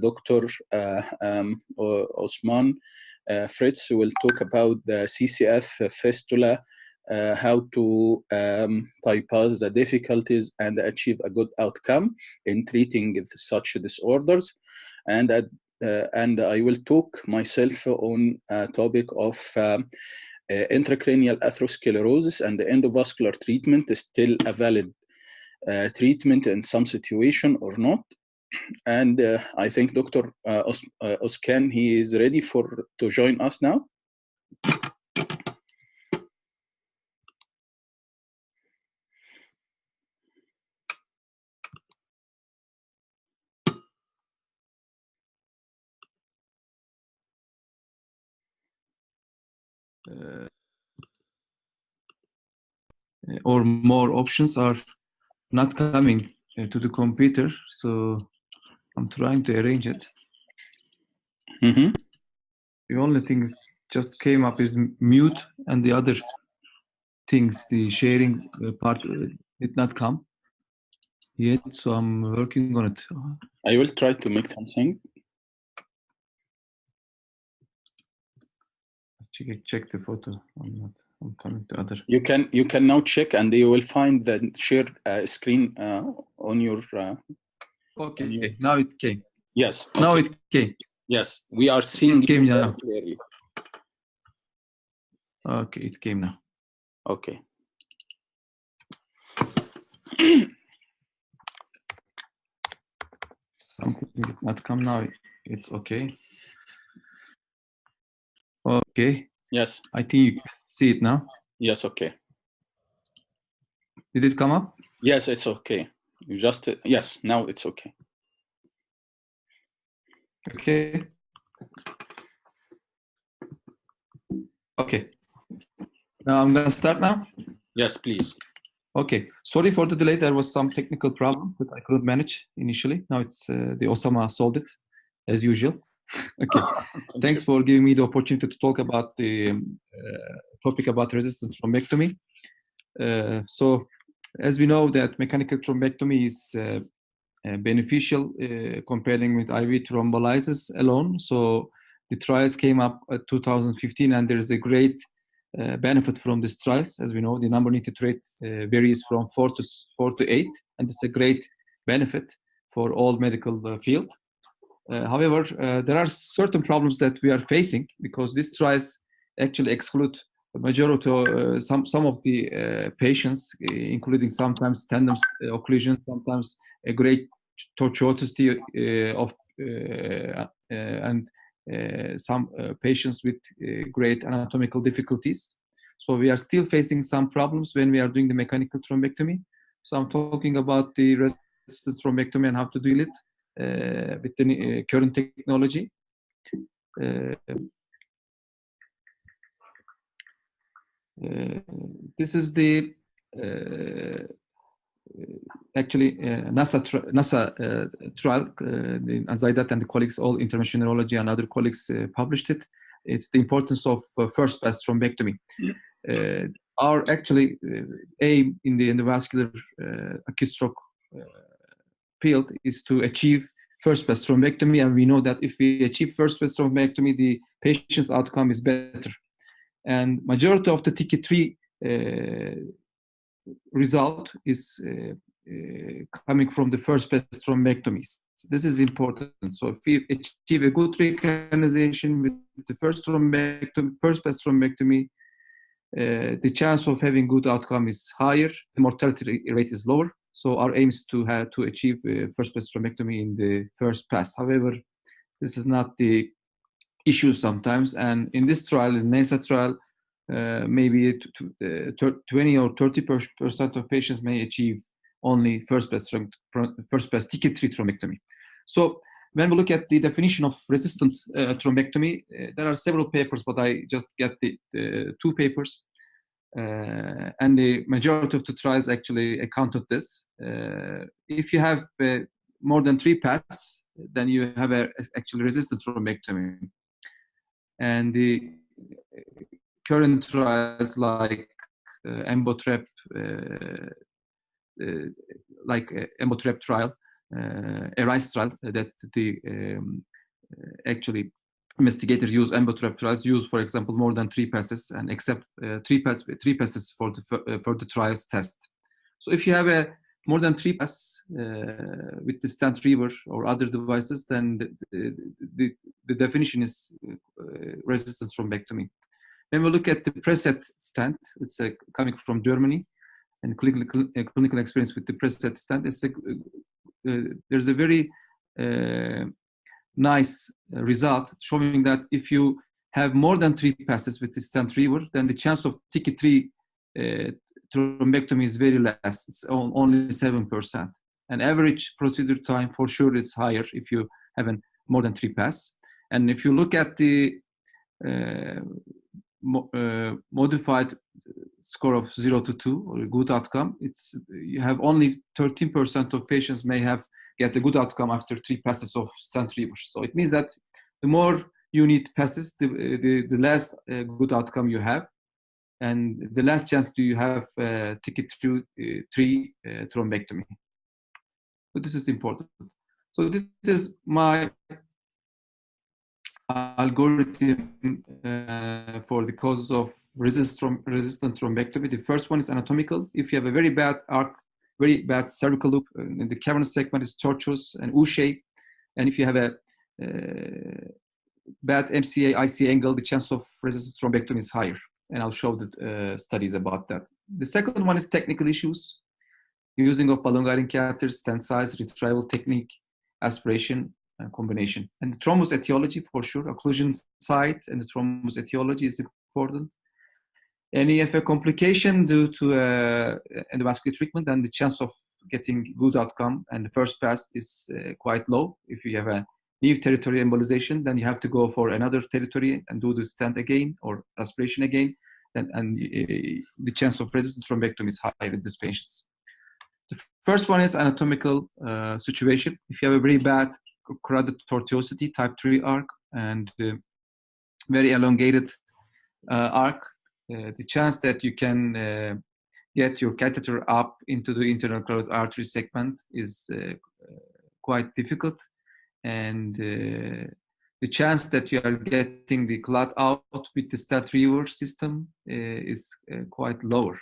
Dr. Osman Fritz will talk about the CCF fistula, how to bypass the difficulties and achieve a good outcome in treating such disorders. And I will talk myself on a topic of intracranial atherosclerosis and the endovascular treatment is still a valid treatment in some situation or not. And I think Dr. Oskan, he is ready to join us now. Or more options are not coming to the computer, so I'm trying to arrange it. Mm-hmm. The only thing just came up is mute, and the other things, the sharing part, did not come yet, so I'm working on it. I will try to make something. Check the photo. I'm coming to other. You can now check, and you will find the shared screen on your. Okay, on your... now it came. Yes. Okay. Now it came. Yes, we are seeing it came now. Clearly. Okay, it came now. Okay. Something did not come now. It's okay. Okay. Yes. I think you can see it now. Yes. Okay. Did it come up? Yes, it's okay. You just yes. Now it's okay. Okay. Okay. Now I'm gonna start now. Yes, please. Okay. Sorry for the delay. There was some technical problem that I couldn't manage initially. Now it's the Osama solved it as usual. Okay. Thanks for giving me the opportunity to talk about the topic about resistant thrombectomy. So, as we know that mechanical thrombectomy is beneficial comparing with IV thrombolysis alone. So the trials came up at 2015, and there is a great benefit from these trials. As we know, the number needed rate varies from 4 to 8, and it's a great benefit for all medical field. However, there are certain problems that we are facing because these trials actually exclude the majority of some of the patients, including sometimes tendon occlusion, sometimes a great tortuosity and some patients with great anatomical difficulties. So we are still facing some problems when we are doing the mechanical thrombectomy. So I'm talking about the resistant thrombectomy and how to deal it with the current technology. This is the actually NASA trial. Zaidat and the colleagues, all interventional neurology and other colleagues published it. It's the importance of first pass thrombectomy. Our actually aim in the endovascular acute stroke field is to achieve first pass thrombectomy, and we know that if we achieve first pass thrombectomy, the patient's outcome is better. And majority of the TK3 result is coming from the first pass thrombectomies. This is important. So if we achieve a good recanalization with the first pass thrombectomy, the chance of having good outcome is higher, the mortality rate is lower. So our aim is to achieve first pass thrombectomy in the first pass. However, this is not the issue sometimes. And in this trial, in NASA trial, maybe 20 or 30% of patients may achieve only first pass TK3 thrombectomy. So when we look at the definition of resistant thrombectomy, there are several papers, but I just get the 2 papers. And the majority of the trials actually accounted this. If you have more than 3 paths, then you have actually resistant thrombectomy. And the current trials like EMBOTREP, EMBOTREP trial, ARISE trial that the actually investigators use embotrap trials use, for example, more than 3 passes and accept 3 passes for the trials test. So if you have a more than 3 passes with the stent retriever or other devices, then the definition is resistant thrombectomy. When we look at the preset stent, it's coming from Germany, and clinical experience with the preset stent. There's a very nice result showing that if you have more than 3 passes with the stent retriever, then the chance of TK3 thrombectomy is very less. It's only 7%. And average procedure time for sure is higher if you have more than 3 passes. And if you look at the modified score of 0 to 2 or a good outcome, you have only 13% of patients may get a good outcome after 3 passes of stent retriever. So it means that the more you need passes, the less good outcome you have, and the less chance do you have TK3 thrombectomy. So this is important. So this is my algorithm for the causes of resistant thrombectomy. The first one is anatomical. If you have a very bad arc, very bad cervical loop, and the cavernous segment is tortuous and U-shape, and if you have a bad MCA, ICA angle, the chance of resistant thrombectomy is higher. And I'll show the studies about that. The second one is technical issues. Using of balloon guiding catheters, stent size, retrieval technique, aspiration, and combination. And the thrombus etiology, for sure, occlusion site and the thrombus etiology is important. And if a complication due to endovascular treatment, then the chance of getting good outcome and the first pass is quite low. If you have a leave territory embolization, then you have to go for another territory and do the stent again or aspiration again, and the chance of resistant thrombectomy is higher in these patients. The first one is anatomical situation. If you have a very bad carotid tortuosity, type 3 arc, and very elongated arc, the chance that you can get your catheter up into the internal carotid artery segment is quite difficult. And the chance that you are getting the clot out with the stent retriever system is quite lower.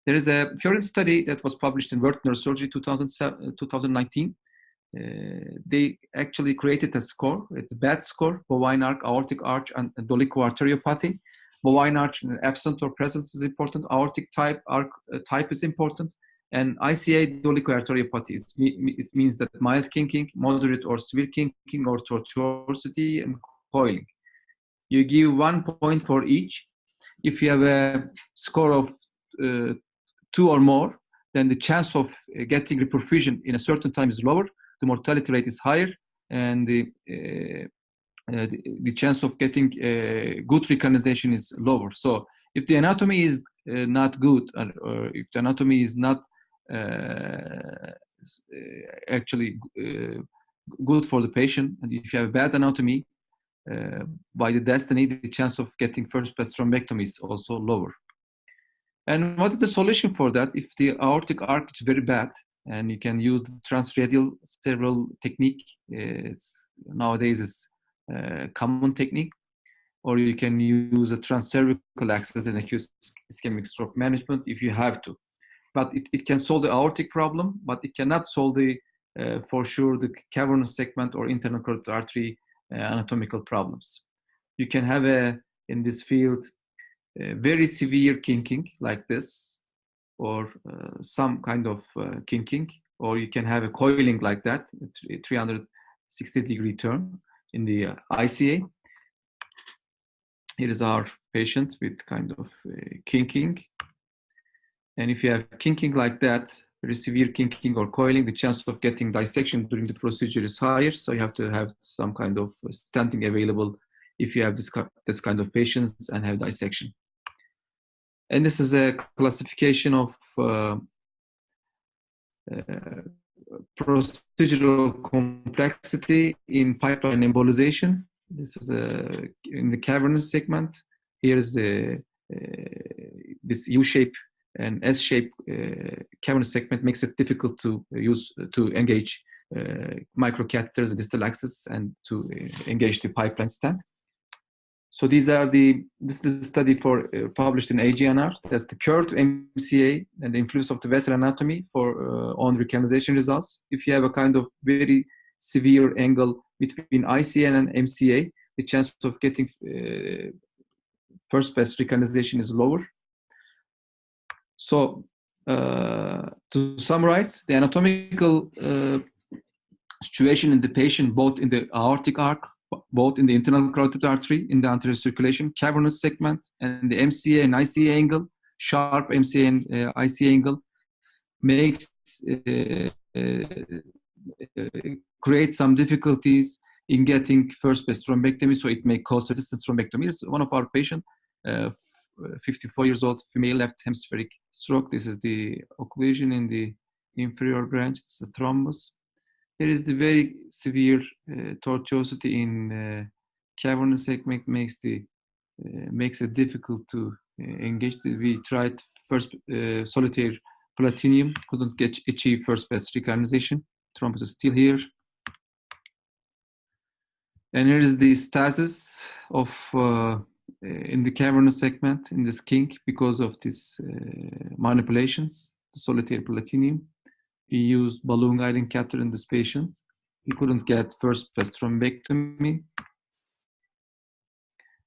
There is a current study that was published in World Neurosurgery 2019. They actually created a score, a bad score, bovine arc, aortic arch, and dolichoarteriopathy. Bovine arch absent or present is important. Aortic type, arc type is important. And ICA dolichoarteriopathy it means that mild kinking, moderate or severe kinking, or tortuosity and coiling. You give 1 point for each. If you have a score of 2 or more, then the chance of getting reperfusion in a certain time is lower, the mortality rate is higher, and the chance of getting good recanalization is lower. So if the anatomy is not good, or if the anatomy is not actually good for the patient, and if you have bad anatomy, by the destiny, the chance of getting first pass thrombectomy is also lower. And what is the solution for that? If the aortic arc is very bad, and you can use the transradial cerebral technique, nowadays is a common technique, or you can use a transcervical access and acute ischemic stroke management if you have to. But it can solve the aortic problem, but it cannot solve for sure, the cavernous segment or internal carotid artery anatomical problems. You can have in this field, very severe kinking like this, or some kind of kinking, or you can have a coiling like that, a 360-degree turn in the ICA. Here is our patient with kind of kinking. And if you have kinking like that, very severe kinking or coiling, the chance of getting dissection during the procedure is higher. So you have to have some kind of stenting available if you have this kind of patients and have dissection. And this is a classification of procedural complexity in pipeline embolization. This is in the cavernous segment. Here is this U-shape and S-shape cavernous segment makes it difficult to engage microcatheters, distal access, and to engage the pipeline stent. So these are this is the study published in AGNR. That's the curved MCA and the influence of the vessel anatomy on recanalization results. If you have a kind of very severe angle between ICN and MCA, the chance of getting first pass recanalization is lower. So to summarize, the anatomical situation in the patient, both in the aortic arc, both in the internal carotid artery, in the anterior circulation, cavernous segment, and the MCA and ICA angle, sharp MCA and ICA angle, makes create some difficulties in getting first pass thrombectomy, so it may cause resistant thrombectomy. It's one of our patients, 54 years old, female, left hemispheric stroke. This is the occlusion in the inferior branch. It's a thrombus. There is the very severe tortuosity in cavernous segment, makes it difficult to engage. We tried first solitary platinum, couldn't achieve first pass recanalization. Thrombus is still here. And here is the stasis of in the cavernous segment in this kink because of these manipulations, the solitary platinum. We used balloon guiding catheter in this patient. We couldn't get first pass thrombectomy.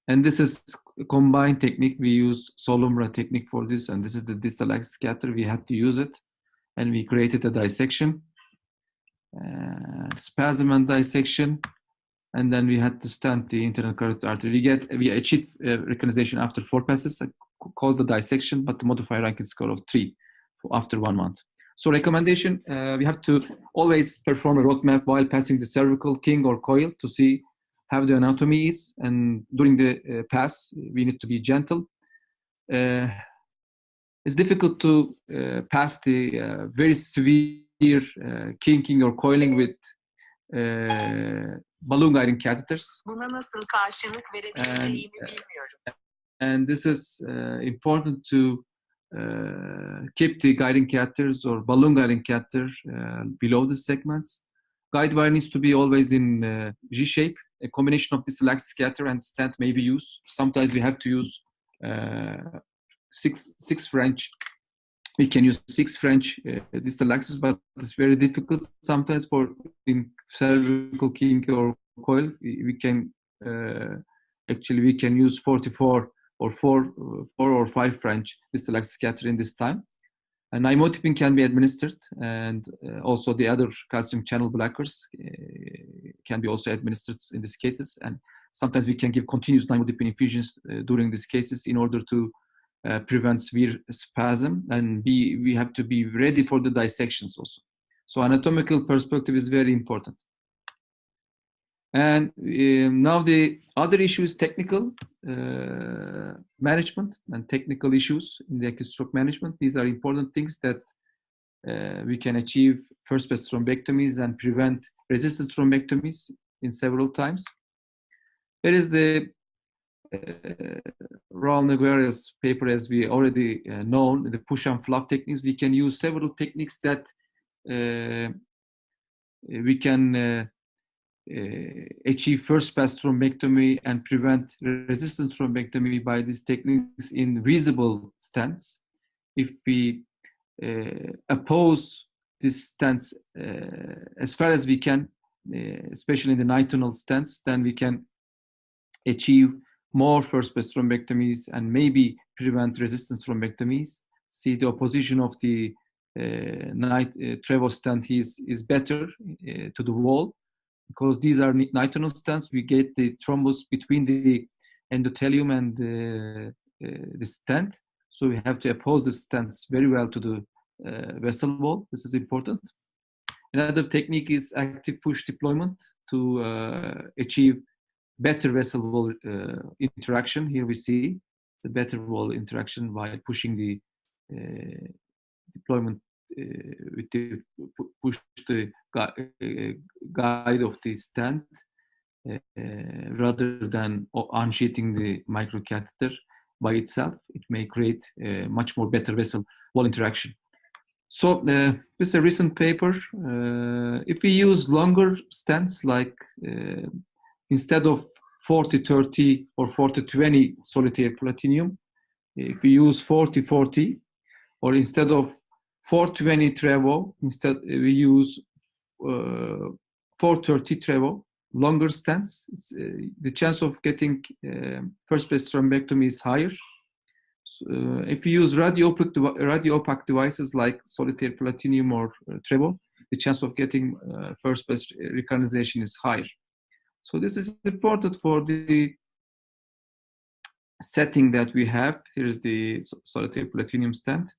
And this is a combined technique. We used Solumbra technique for this, and this is the distal axis catheter. We had to use it, and we created a dissection, spasm and dissection, and then we had to stent the internal carotid artery. We achieved recanalization after 4 passes, caused the dissection, but the modified Rankin score of 3 after 1 month. So recommendation, we have to always perform a roadmap while passing the cervical king or coil to see how the anatomy is, and during the pass, we need to be gentle. It's difficult to pass the very severe kinking or coiling with balloon guiding catheters. Buna nasıl karşılık verebileceğimi bilmiyorum. And this is important to keep the guiding catheters or balloon guiding catheter below the segments. Guide wire needs to be always in G shape. A combination of distal axis catheter and stent may be used. Sometimes we have to use 6 French. We can use 6 French distal axis, but it's very difficult sometimes for in cervical kink or coil. We can use 44 or 4 or 5 French distal axis catheter in this time. And nimotipine can be administered, and also the other calcium channel blockers can be also administered in these cases. And sometimes we can give continuous nimotipine infusions during these cases in order to prevent severe spasm, and we have to be ready for the dissections also. So anatomical perspective is very important. And now the other issue is technical management and technical issues in the acute stroke management. These are important things that we can achieve first pass thrombectomies and prevent resistant thrombectomies in several times. There is the Raul Nogueira's paper, as we already know, the push and fluff techniques. We can use several techniques that we can achieve first pass thrombectomy and prevent resistant thrombectomy by these techniques in visible stents. If we oppose these stents as far as we can, especially in the nitinol stents, then we can achieve more first pass thrombectomies and maybe prevent resistant thrombectomies. See, the opposition of the Trevo stent is better to the wall, because these are nitinol stents. We get the thrombus between the endothelium and the stent. So we have to oppose the stents very well to the vessel wall. This is important. Another technique is active push deployment to achieve better vessel wall interaction. Here we see the better wall interaction by pushing the deployment with the push the guide of the stent rather than unsheathing the microcatheter by itself. It may create much more better vessel wall interaction. So this is a recent paper. If we use longer stents, like instead of 40-30 or 40-20 solitaire platinum, if we use 40-40, or instead of 420 trevo, instead we use 430 trevo, longer stents, the chance of getting first place thrombectomy is higher. If you use radio-opaque devices like solitaire platinum or trevo, the chance of getting first place recanalization is higher. So this is important for the setting that we have. Here's the solitaire platinum stent.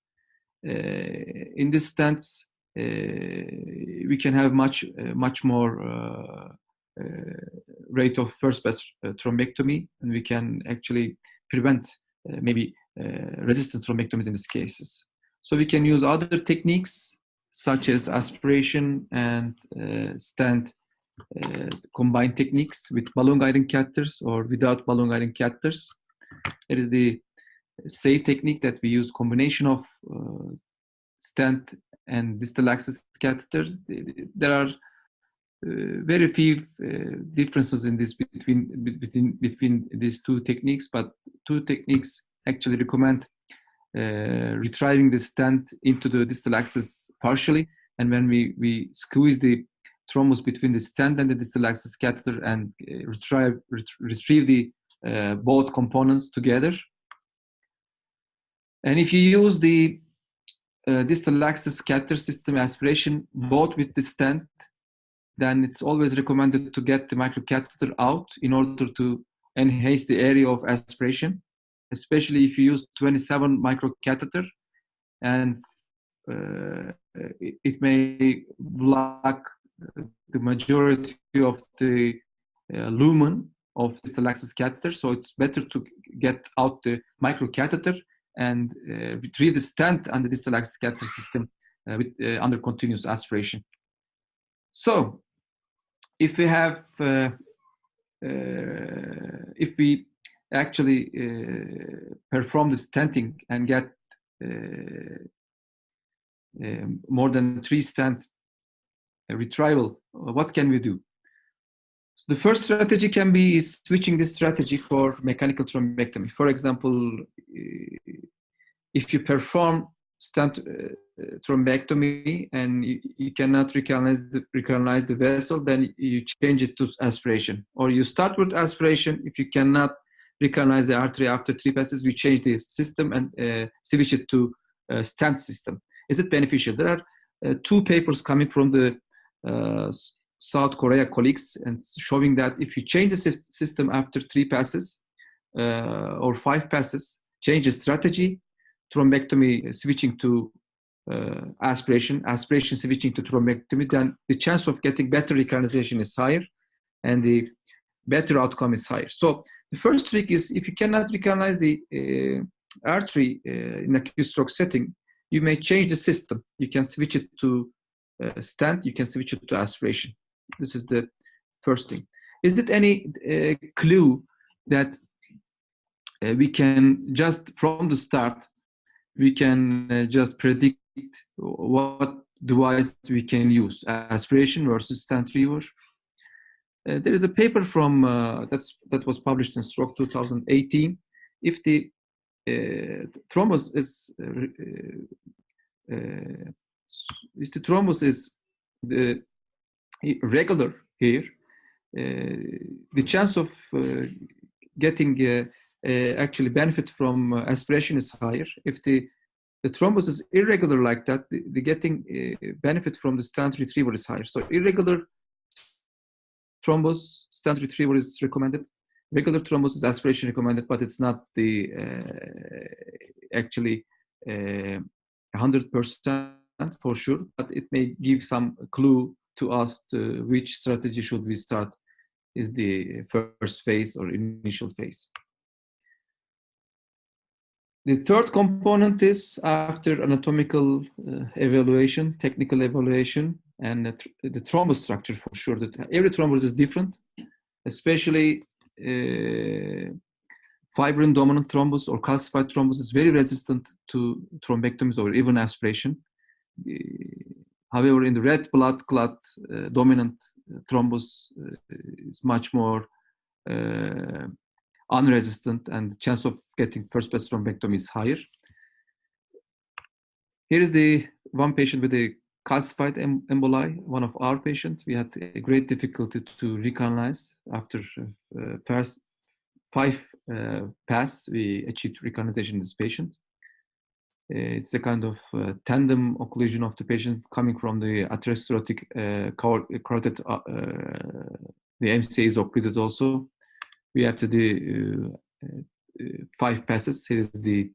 In this stents, we can have much more rate of first pass thrombectomy, and we can actually prevent maybe resistant thrombectomies in these cases. So we can use other techniques such as aspiration and stent combined techniques with balloon guiding catheters or without balloon guiding catheters. It is the safe technique that we use combination of stent and distal access catheter. There are very few differences in this between these two techniques, but two techniques actually recommend retrieving the stent into the distal access partially, and when we squeeze the thrombus between the stent and the distal access catheter and retrieve the both components together. And if you use the distal access catheter system aspiration both with the stent, then it's always recommended to get the microcatheter out in order to enhance the area of aspiration, especially if you use 27 microcatheter, and it may block the majority of the lumen of distal access catheter. So it's better to get out the microcatheter and retrieve the stent and the distal access catheter system under continuous aspiration. So if we have, if we actually perform the stenting and get more than 3 stent retrieval, what can we do? So the first strategy can be switching this strategy for mechanical thrombectomy. For example, if you perform stent thrombectomy and you cannot recanalize the vessel, then you change it to aspiration. Or you start with aspiration. If you cannot recanalize the artery after 3 passes, we change the system and switch it to stent system. Is it beneficial? There are 2 papers coming from the South Korea colleagues and showing that if you change the system after 3 passes or 5 passes, change the strategy, thrombectomy switching to aspiration switching to thrombectomy, then the chance of getting better recanalization is higher and the better outcome is higher. So the first trick is, if you cannot recanalize the artery in acute stroke setting, you may change the system. You can switch it to stent, you can switch it to aspiration. This is the first thing. Is it any clue that we can just from the start, we can just predict what device we can use, aspiration versus stent retriever? There is a paper from that was published in Stroke 2018. If the thrombus is the regular here, the chance of getting actually benefit from aspiration is higher. If the thrombus is irregular like that, the getting benefit from the stent retriever is higher. So irregular thrombus, stent retriever is recommended. Regular thrombus is aspiration recommended, but it's not the actually 100% for sure, but it may give some clue to us to which strategy should we start is the first phase or initial phase. The third component is after anatomical evaluation, technical evaluation, and the thrombus structure for sure. That every thrombus is different, especially fibrin dominant thrombus or calcified thrombus is very resistant to thrombectomies or even aspiration. However, in the red blood clot, dominant thrombus is much more unresistant, and the chance of getting first pass thrombectomy is higher. Here is the one patient with a calcified emboli, one of our patients. We had a great difficulty to recanalize. After first 5 pass, we achieved recanalization in this patient. It's a kind of tandem occlusion of the patient coming from the atherosclerotic carotid. The MCA is occluded also. We have to do 5 passes. Here is the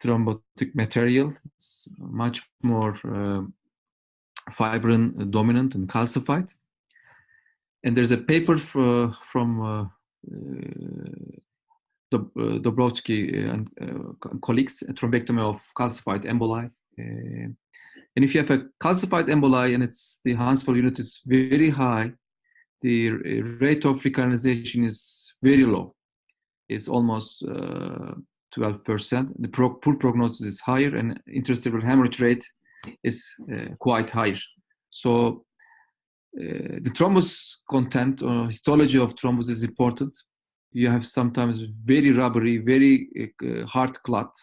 thrombotic material. It's much more fibrin dominant and calcified. And there's a paper from Dobrowski and colleagues, a thrombectomy of calcified emboli. And if you have a calcified emboli and the Hansfeld unit is very high, the rate of recanalization is very low. It's almost 12%. The poor prognosis is higher, and intracerebral hemorrhage rate is quite higher. So the thrombus content or histology of thrombus is important. You have sometimes very rubbery, very hard clot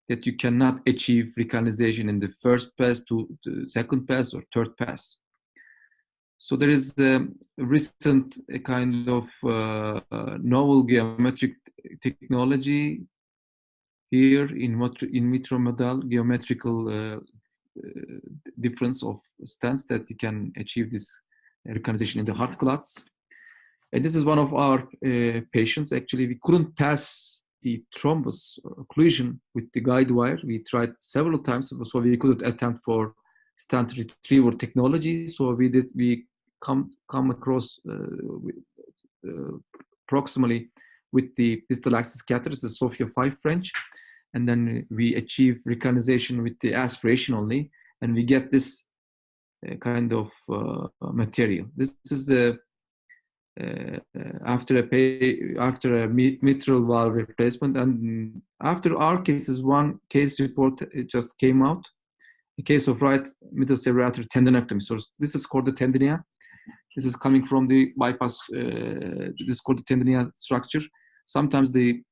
that you cannot achieve recanalization in the first pass to the second pass or third pass. So there is a recent kind of novel geometric technology here in vitro model, geometrical difference of stance that you can achieve this recanalization in the heart clots. And this is one of our patients. Actually, we couldn't pass the thrombus occlusion with the guide wire. We tried several times, so we couldn't attempt for stent retriever technology. So we come across proximally with the distal axis catheters, the Sophia 5 French, and then we achieve recanalization with the aspiration only, and we get this kind of material. This is the after a mitral valve replacement, and after our cases, one case report just came out, a case of right middle cerebral artery tendinectomy. So this is chordotendinia. This is coming from the bypass. This chordotendinia structure. Sometimes the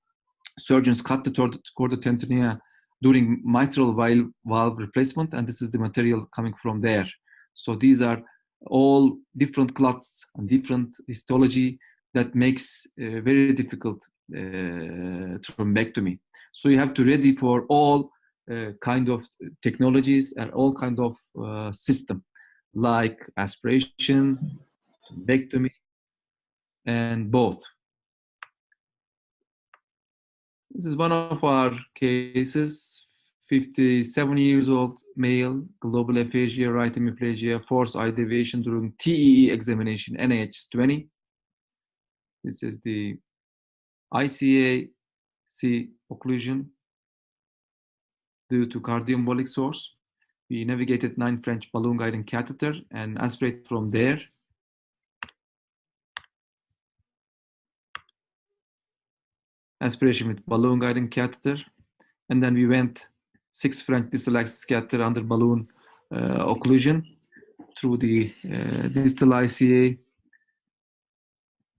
surgeons cut the chordotendinia during mitral valve replacement, and this is the material coming from there. So these are all different clots and different histology that makes very difficult thrombectomy. So you have to ready for all kind of technologies and all kind of system, like aspiration, thrombectomy, and both. This is one of our cases. 57 years old male, global aphasia, right hemiplegia, forced eye deviation during TEE examination, NH20. This is the ICA-C occlusion due to cardioembolic source. We navigated 9 French balloon guiding catheter and aspirate from there. Aspiration with balloon guiding catheter, and then we went 6 French distal axis catheter under balloon occlusion through the distal ICA,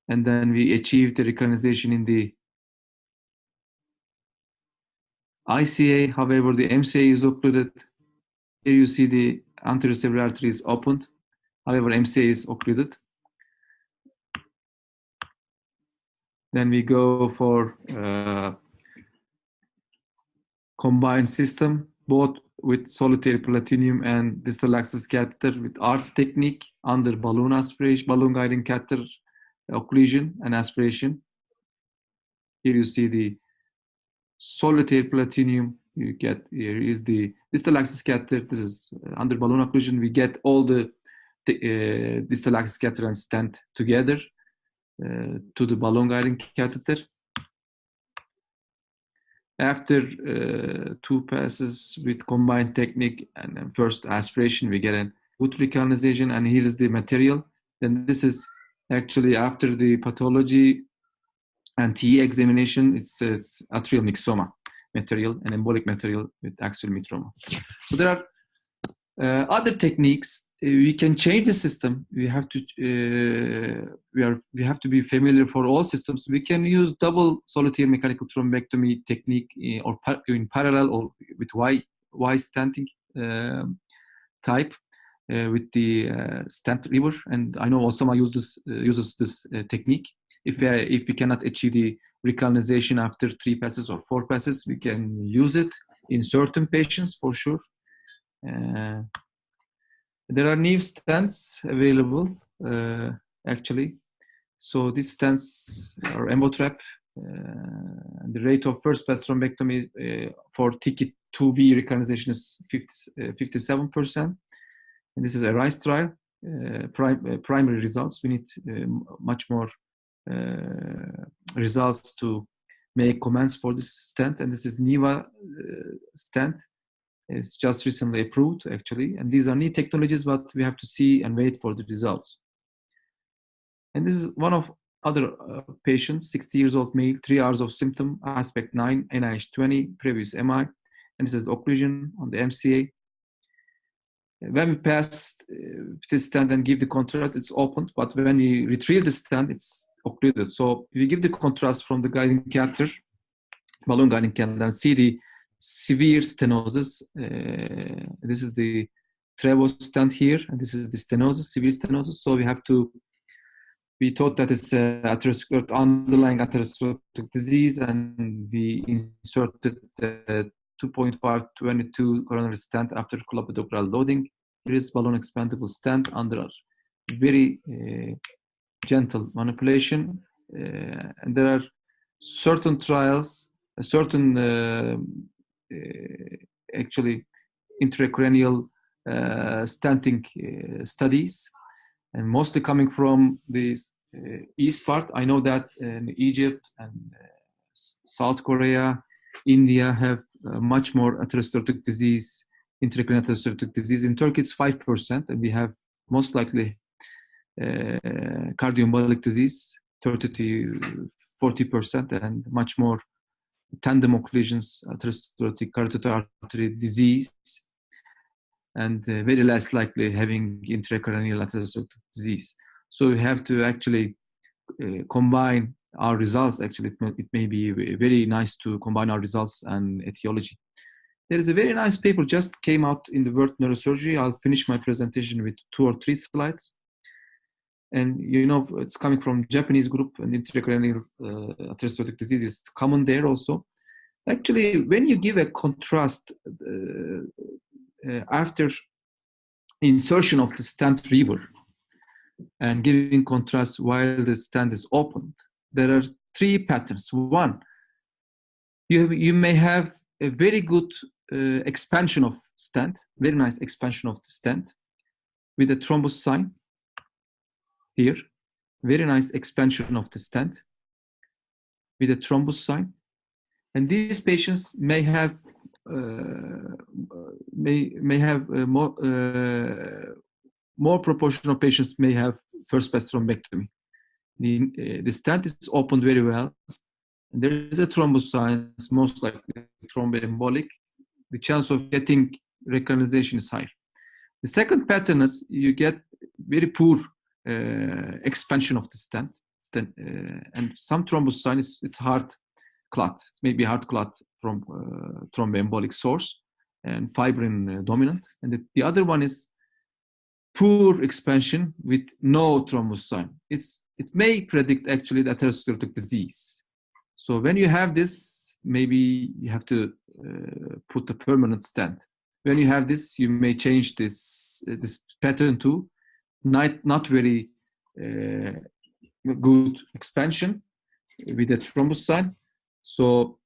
and then we achieved the recanalization in the ICA. However, the MCA is occluded. Here you see the anterior cerebral artery is opened. However, MCA is occluded. Then we go for combined system, both with solitary platinum and distal axis catheter with ARTS technique under balloon aspiration, balloon guiding catheter occlusion and aspiration. Here you see the solitary platinum. You get, here is the distal axis catheter. This is under balloon occlusion. We get all the distal axis catheter and stent together to the balloon guiding catheter. After 2 passes with combined technique and then first aspiration, we get a good recanalization, and here is the material. Then this is actually after the pathology and TE examination, it says atrial myxoma. material and embolic material with axial trauma. So there are other techniques. We can change the system. We have to we have to be familiar for all systems. We can use double solitaire mechanical thrombectomy technique or in parallel or with Y stenting type with the stent river. And I know Osama uses this technique. If we cannot achieve the recolonization after 3 passes or 4 passes, we can use it in certain patients for sure. There are new stents available, actually. So these stents are embotrap. The rate of first pass thrombectomy for TICI 2B recolonization is 57%. And this is a RISE trial. Primary results. We need much more results to make comments for this stent. And this is NIVA stent. It's just recently approved, actually. And these are new technologies, but we have to see and wait for the results. And this is one of other patients, 60 years old male, 3 hours of symptom, aspect 9, NIH 20, previous MI. And this is the occlusion on the MCA. When we pass this stent and give the contrast, it's opened. But when we retrieve the stent, it's occluded. So we give the contrast from the guiding catheter, balloon guiding catheter, and see the severe stenosis. This is the trevo stent here, and this is the stenosis, severe stenosis. So we thought that it's underlying atherosclerotic disease, and we inserted 2.522 coronary stent after clopidogrel loading. Here is balloon expandable stent under very gentle manipulation. And there are certain trials, certain actually intracranial stenting studies, and mostly coming from the east part. I know that in Egypt and South Korea, India have much more atherosclerotic disease, intracranial atherosclerotic disease. In Turkey, it's 5%, and we have most likely cardioembolic disease, 30 to 40%, and much more tandem occlusions, atherosclerotic carotid artery disease, and very less likely having intracranial atherosclerotic disease. So we have to actually combine our results. Actually, it may be very nice to combine our results and etiology. There is a very nice paper just came out in the World Neurosurgery. I'll finish my presentation with 2 or 3 slides. And you know, it's coming from Japanese group, and intracranial atherosclerotic disease is common there also. Actually, when you give a contrast after insertion of the stent river and giving contrast while the stent is opened, there are 3 patterns. One, you may have a very good expansion of stent, very nice expansion of the stent with a thrombus sign here, very nice expansion of the stent with a thrombus sign. And these patients may have more proportion of patients may have first pass thrombectomy. The stent is opened very well, and there is a thrombus sign, most likely thromboembolic. The chance of getting recolonization is higher. The second pattern is you get very poor expansion of the stent, and some thrombus sign it's heart clot. It's maybe heart clot from thromboembolic source and fibrin dominant. And the other one is poor expansion with no thrombus sign. It may predict actually the atherosclerotic disease. So when you have this, maybe you have to put a permanent stent. When you have this, you may change this pattern to not very good expansion with a thrombus sign. So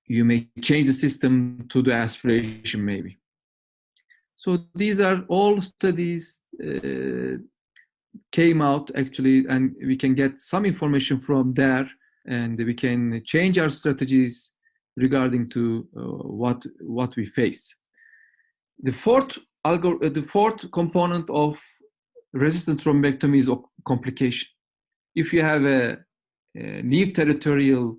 you may change the system to the aspiration maybe. So these are all studies came out actually, and we can get some information from there, and we can change our strategies regarding to what we face. The fourth component of resistant thrombectomy is complication. If you have a leaf territorial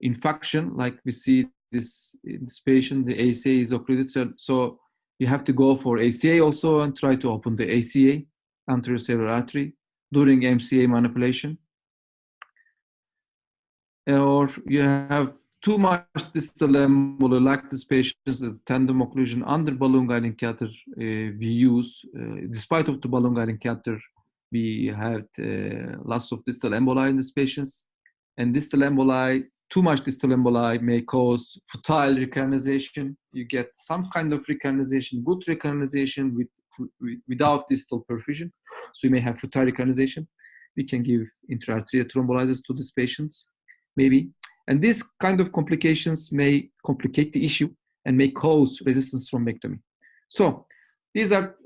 infection, like we see this in this patient, the ACA is occluded. So you have to go for ACA also and try to open the ACA, anterior cerebral artery, during MCA manipulation. Or you have too much distal emboli, like this patient's tandem occlusion under balloon guiding catheter we use. Despite of the balloon guiding catheter, we had lots of distal emboli in these patients. And distal emboli, too much distal emboli may cause futile recanalization. You get some kind of recanalization, good recanalization without distal perfusion. So you may have futile recanalization. We can give intraarterial thrombolysis to these patients, maybe. And these kind of complications may complicate the issue and may cause resistance thrombectomy. So these are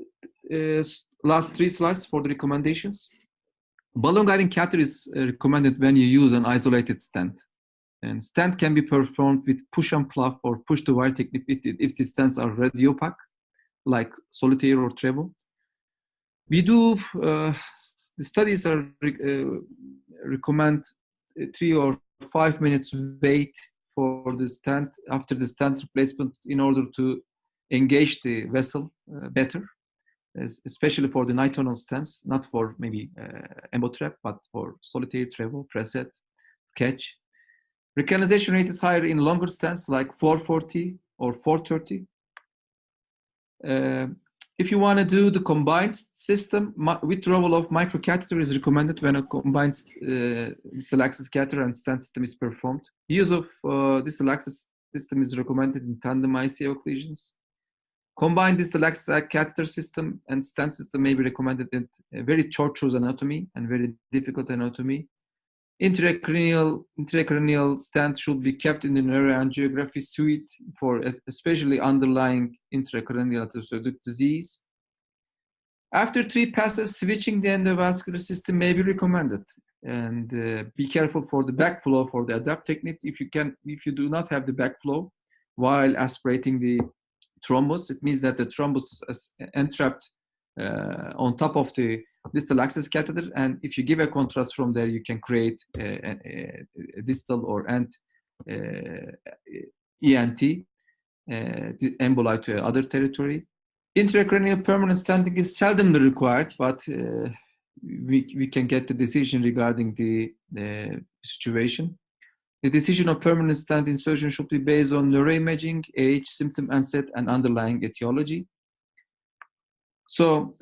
last 3 slides for the recommendations. Balloon guiding catheter is recommended when you use an isolated stent. And stent can be performed with push and pluff or push to wire technique if the stents are radiopaque, like Solitaire or Trevo. We do, the studies are recommend 3 or 5 minutes wait for the stent after the stent replacement in order to engage the vessel better, especially for the nitonal stents, not for maybe embotrap, but for Solitaire, Trevo, Preset, Catch. Recanalization rate is higher in longer stents like 440 or 430. If you want to do the combined system, withdrawal of microcatheter is recommended when a combined distal access catheter and stent system is performed. Use of distal access system is recommended in tandem ICA occlusions. Combined distal access catheter system and stent system may be recommended in a very tortuous anatomy and very difficult anatomy. Intracranial stent should be kept in the neuroangiography suite for especially underlying intracranial atherosclerotic disease. After 3 passes, switching the endovascular system may be recommended. And be careful for the backflow for the adapt technique. If you do not have the backflow while aspirating the thrombus, it means that the thrombus is entrapped on top of the distal access catheter, and if you give a contrast from there, you can create a distal or ENT emboli to other territory. Intracranial permanent stenting is seldomly required, but we can get the decision regarding the situation. The decision of permanent stent insertion should be based on neuroimaging, age, symptom onset, and underlying etiology. So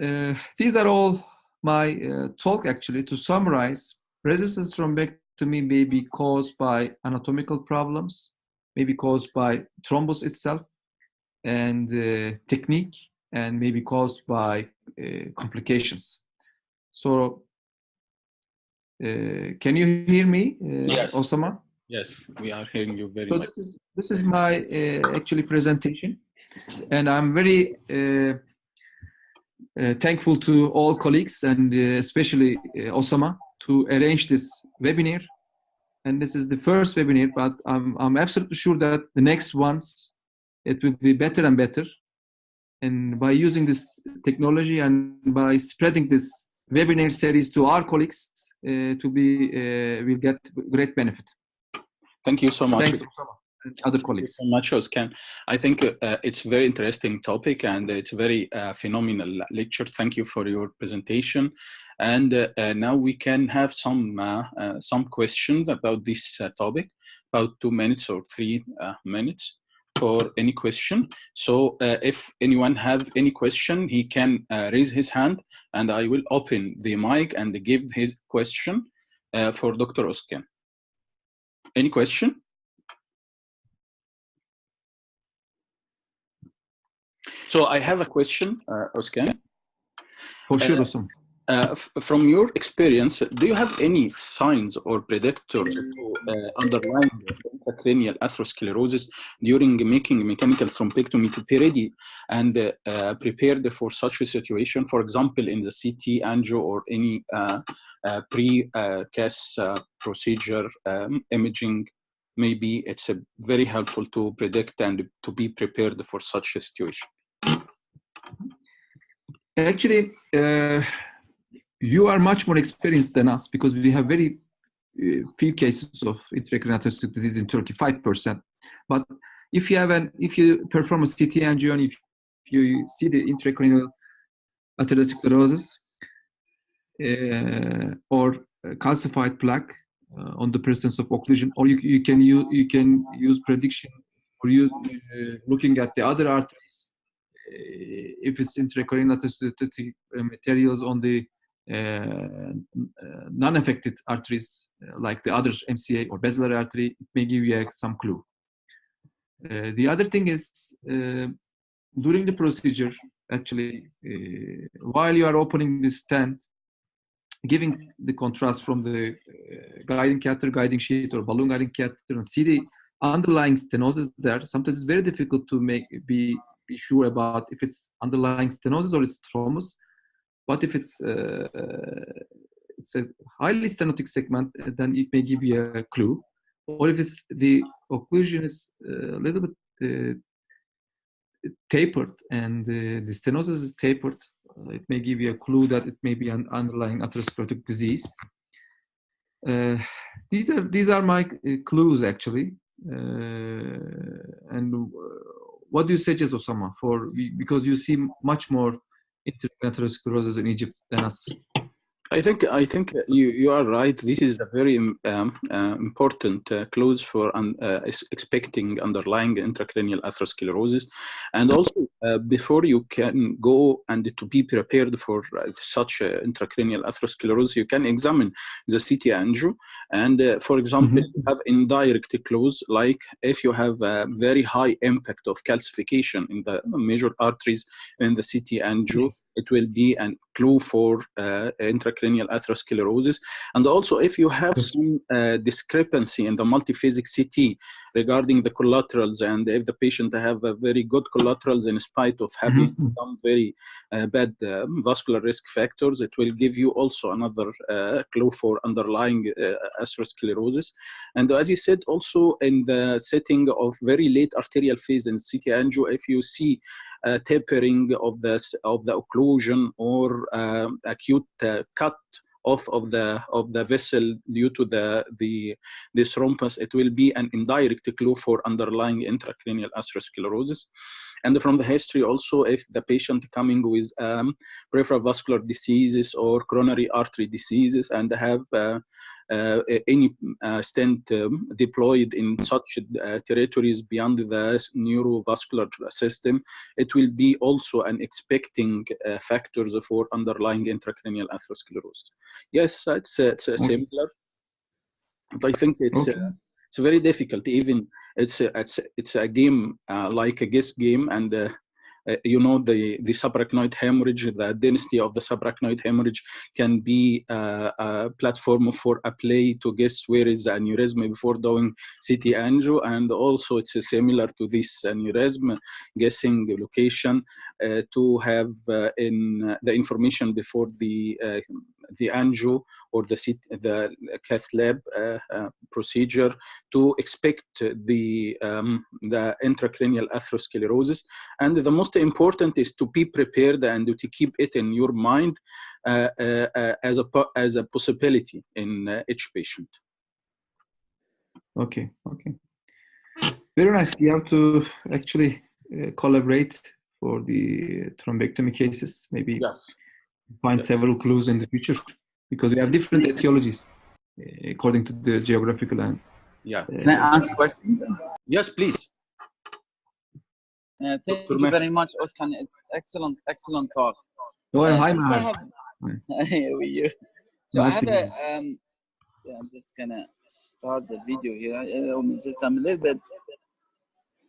these are all my talk. Actually, to summarize, resistance thrombectomy may be caused by anatomical problems, may be caused by thrombus itself and technique, and may be caused by complications. So can you hear me, Yes. Osama? Yes, we are hearing you very So much. this is my actually presentation, and I'm very thankful to all colleagues and especially Osama to arrange this webinar. And this is the first webinar, but I'm absolutely sure that the next ones, it will be better and better. And by using this technology and by spreading this webinar series to our colleagues, we'll get great benefit. Thank you so much. Thanks, Osama. Other colleagues. Thank you so much, Oskan. I think it's a very interesting topic and it's a very phenomenal lecture. Thank you for your presentation. And now we can have some questions about this topic, about 2 minutes or 3 minutes for any question. So if anyone have any question, he can raise his hand and I will open the mic and give his question for Dr. Oskan. Any question? So I have a question, Oskan. For sure, Osama. From your experience, do you have any signs or predictors to underlying intracranial atherosclerosis during making mechanical thrombectomy to be ready and prepared for such a situation? For example, in the CT angio or any pre-CAS procedure imaging, maybe it's very helpful to predict and to be prepared for such a situation. Actually, you are much more experienced than us because we have very few cases of intracranial atherosclerotic disease in Turkey, 5%. But if you perform a CT angio and if you see the intracranial atherosclerosis or calcified plaque on the presence of occlusion, or you can use prediction for you looking at the other arteries. If it's intracranial atherosclerotic materials on the non-affected arteries like the other MCA or basilar artery, it may give you some clue. The other thing is during the procedure, actually, while you are opening the stent, giving the contrast from the guiding catheter, guiding sheet, or balloon guiding catheter, and see the underlying stenosis there. Sometimes it's very difficult to be sure about if it's underlying stenosis or it's thrombus. But if it's a highly stenotic segment, then it may give you a clue. Or if it's the occlusion is a little bit tapered and the stenosis is tapered, it may give you a clue that it may be an underlying atherosclerotic disease. These are my clues actually. And what do you suggest, Osama, because you see much more intracranial atherosclerosis in Egypt than us? I think you are right. This is a very important clues for expecting underlying intracranial atherosclerosis, and also before you can go and to be prepared for such intracranial atherosclerosis, you can examine the CT angio, and for example, you have indirect clues like if you have a very high impact of calcification in the major arteries in the CT angio, it will be a clue for intracranial atherosclerosis. And also if you have some discrepancy in the multiphasic CT regarding the collaterals, and if the patient have a very good collaterals in spite of having some very bad vascular risk factors, it will give you also another clue for underlying atherosclerosis. And as you said, also in the setting of very late arterial phase in CT angio, if you see tapering of the occlusion or acute cut off of the vessel due to the thrombus, it will be an indirect clue for underlying intracranial atherosclerosis. And from the history also, if the patient coming with peripheral vascular diseases or coronary artery diseases and have any stent deployed in such territories beyond the neurovascular system, it will be also an expecting factors for underlying intracranial atherosclerosis. Yes, it's similar. But I think it's very difficult. Even it's a game like a guess game, and you know, the subarachnoid hemorrhage, the density of the subarachnoid hemorrhage can be a platform for a play to guess where is the aneurysm before doing CT angio, and also it's similar to this aneurysm, guessing the location to have in the information before the angio or the cath lab procedure to expect the intracranial atherosclerosis. And the most important is to be prepared and to keep it in your mind as a possibility in each patient. Okay. Very nice. We have to actually collaborate for the thrombectomy cases. Maybe find several clues in the future, because we have different etiologies according to the geographical and. Can I ask a question? Yes, please. Thank you very much, Oskan. It's excellent talk. Hi, So I have a I'm just gonna start the video here. I'm a little bit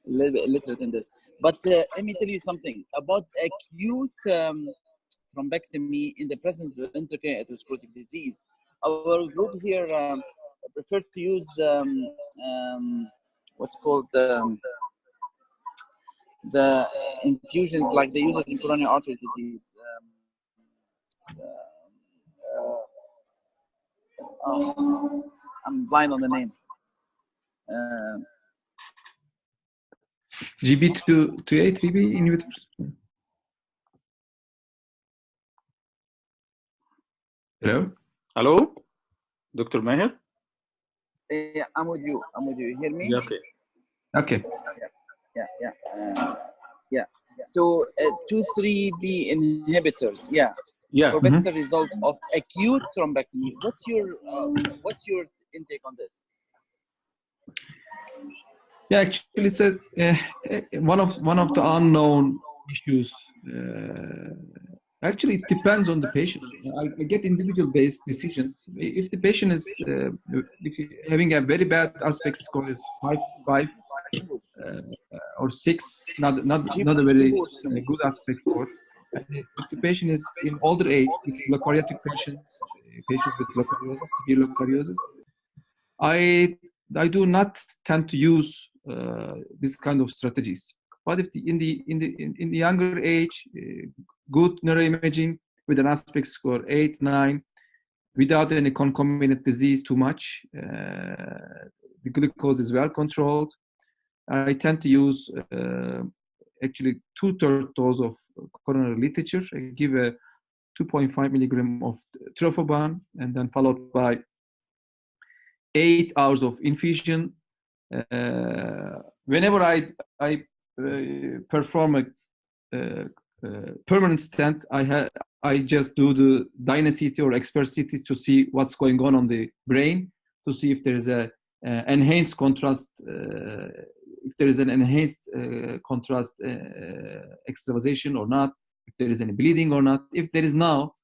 illiterate in this, but let me tell you something about acute thrombectomy in the presence of intracranial atherosclerotic disease. Our group here prefer to use what's called the infusions like they use it in coronary artery disease. I'm blind on the name. GB28 BB inhibitors. Hello, hello, Dr. Maher. Yeah, I'm with you. I'm with you. You hear me? Yeah, okay. Okay. Yeah. So 2,3-B inhibitors. Yeah. Yeah. For better result of acute thrombectomy. What's your intake on this? Yeah, actually, it's one of the unknown issues. Actually, it depends on the patient. I get individual-based decisions. If the patient is having a very bad aspect score is 5 or 6, not a very good aspect score. And if the patient is in older age, with leukariatic patients with leukaryosis, severe leukaryosis, I do not tend to use this kind of strategies. But if in the younger age, good neuroimaging with an aspect score 8, 9, without any concomitant disease too much, the glucose is well controlled, I tend to use actually 2/3 dose of coronary literature. I give a 2.5 milligram of tropoban, and then followed by 8 hours of infusion. Whenever I perform a permanent stent, I just do the DynaCT or Expert-CT to see what's going on the brain, to see if there is a enhanced contrast, if there is an enhanced contrast extravasation or not, if there is any bleeding or not. If there is no,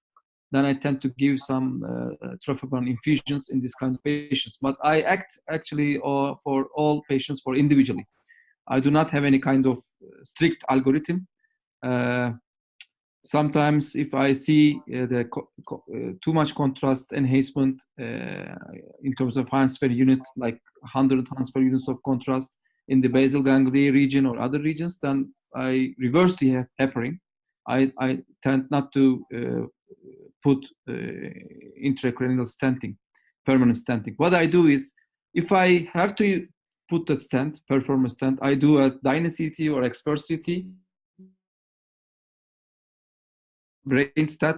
then I tend to give some tropoban infusions in this kind of patients. But I act actually for all patients for individually. I do not have any kind of strict algorithm. Sometimes if I see too much contrast enhancement in terms of Hans per unit, like 100 Hans per units of contrast in the basal ganglia region or other regions, then I reverse the heparin. I tend not to put intracranial stenting, permanent stenting. What I do is, if I have to put the stent, perform a stent, I do a DynaCT or Expert-CT, brain stat